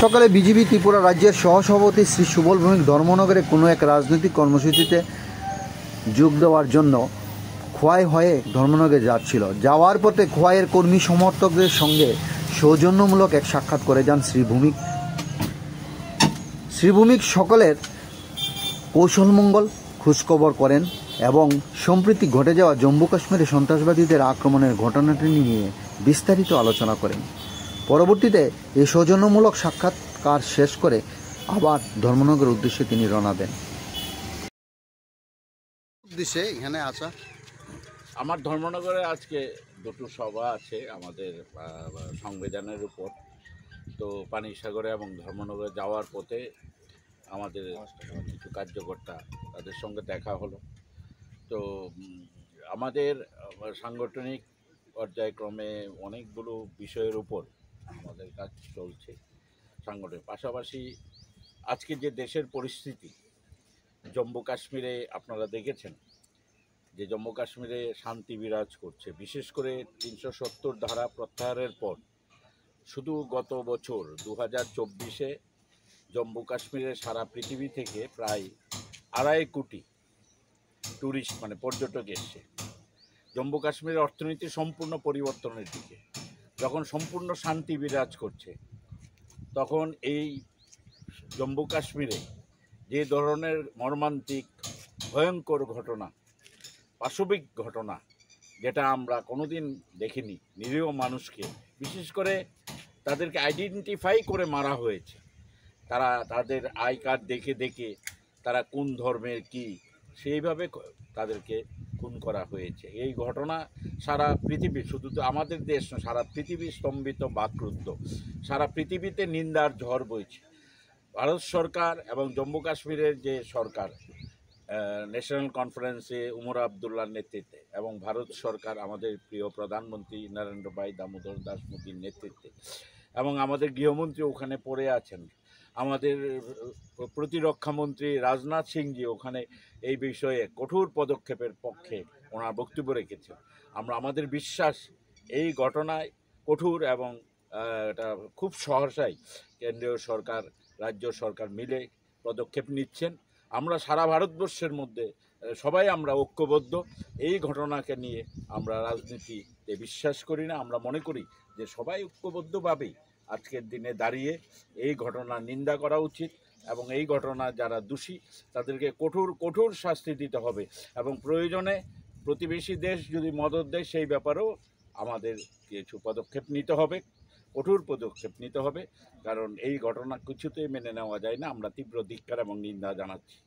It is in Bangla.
সকালে বিজেপি ত্রিপুরা রাজ্যের সহসভাপতি শ্রী সুবল ভৌমিক ধর্মনগরে কোনো এক রাজনৈতিক কর্মসূচিতে যোগ দেওয়ার জন্য খোয়াই হয়ে ধর্মনগরে যাচ্ছিল। যাওয়ার পথে খোয়াইয়ের কর্মী সমর্থকদের সঙ্গে সৌজন্যমূলক এক সাক্ষাৎ করে যান শ্রী ভৌমিক সকলের কৌশলমঙ্গল খোঁজখবর করেন এবং সম্প্রতি ঘটে যাওয়া জম্মু কাশ্মীরে সন্ত্রাসবাদীদের আক্রমণের ঘটনাটি নিয়ে বিস্তারিত আলোচনা করেন। পরবর্তীতে এই সৌজন্যমূলক সাক্ষাৎকার শেষ করে আবার ধর্মনগরের উদ্দেশ্যে তিনি রওনা দেন। উদ্দেশ্যে এখানে আসা আমার ধর্মনগরে আজকে দুটো সভা আছে আমাদের সংবিধানের উপর। তো পানিসাগরে এবং ধর্মনগরে যাওয়ার পথে আমাদের কিছু কার্যকর্তা তাদের সঙ্গে দেখা হলো। তো আমাদের সাংগঠনিক পর্যায়ক্রমে অনেকগুলো বিষয়ের উপর আমাদের কাজ চলছে সাংগঠনিক। পাশাপাশি আজকে যে দেশের পরিস্থিতি, জম্মু কাশ্মীরে আপনারা দেখেছেন যে জম্মু কাশ্মীরে শান্তি বিরাজ করছে, বিশেষ করে ৩৭০ ধারা প্রত্যাহারের পর শুধু গত বছর ২০২৪-এ জম্মু কাশ্মীরে সারা পৃথিবী থেকে প্রায় ২.৫ কোটি ট্যুরিস্ট পর্যটক এসছে। জম্মু কাশ্মীরের অর্থনীতি সম্পূর্ণ পরিবর্তনের দিকে। যখন সম্পূর্ণ শান্তি বিরাজ করছে তখন এই জম্মু কাশ্মীরে যে ধরনের মর্মান্তিক ভয়ঙ্কর ঘটনা, পাশবিক ঘটনা, যেটা আমরা কোনোদিন দেখিনি, নিরীহ মানুষকে বিশেষ করে তাদেরকে আইডেন্টিফাই করে মারা হয়েছে। তারা তাদের আই কার্ড দেখে দেখে তারা কোন ধর্মের কি সেইভাবে তাদেরকে খুন করা হয়েছে। এই ঘটনা সারা পৃথিবী, শুধু তো আমাদের দেশ নয়, সারা পৃথিবী স্তম্ভিত বাকরুদ্ধ, সারা পৃথিবীতে নিন্দার ঝড় বইছে। ভারত সরকার এবং জম্মু কাশ্মীরের যে সরকার, ন্যাশনাল কনফারেন্সে উমর আবদুল্লার নেতৃত্বে এবং ভারত সরকার আমাদের প্রিয় প্রধানমন্ত্রী নরেন্দ্র ভাই দামোদর দাস মোদীর নেতৃত্বে এবং আমাদের গৃহমন্ত্রী ওখানে পড়ে আছেন, আমাদের প্রতিরক্ষামন্ত্রী রাজনাথ সিংজি ওখানে এই বিষয়ে কঠোর পদক্ষেপের পক্ষে ওনার বক্তব্য রেখেছেন। আমাদের বিশ্বাস এই ঘটনায় কঠোর এবং এটা খুব সহসাই কেন্দ্রীয় সরকার, রাজ্য সরকার মিলে পদক্ষেপ নিচ্ছেন। আমরা সারা ভারতবর্ষের মধ্যে সবাই আমরা ঐক্যবদ্ধ। এই ঘটনাকে নিয়ে আমরা রাজনীতিতে বিশ্বাস করি না। আমরা মনে করি যে সবাই ঐক্যবদ্ধভাবেই আজকের দিনে দাঁড়িয়ে এই ঘটনার নিন্দা করা উচিত এবং এই ঘটনা যারা দোষী তাদেরকে কঠোর শাস্তি দিতে হবে এবং প্রয়োজনে প্রতিবেশী দেশ যদি মদত দেয় সেই ব্যাপারেও আমাদের কিছু পদক্ষেপ নিতে হবে, কঠোর পদক্ষেপ নিতে হবে, কারণ এই ঘটনা কিছুতেই মেনে নেওয়া যায় না। আমরা তীব্র ধিক্কার এবং নিন্দা জানাচ্ছি।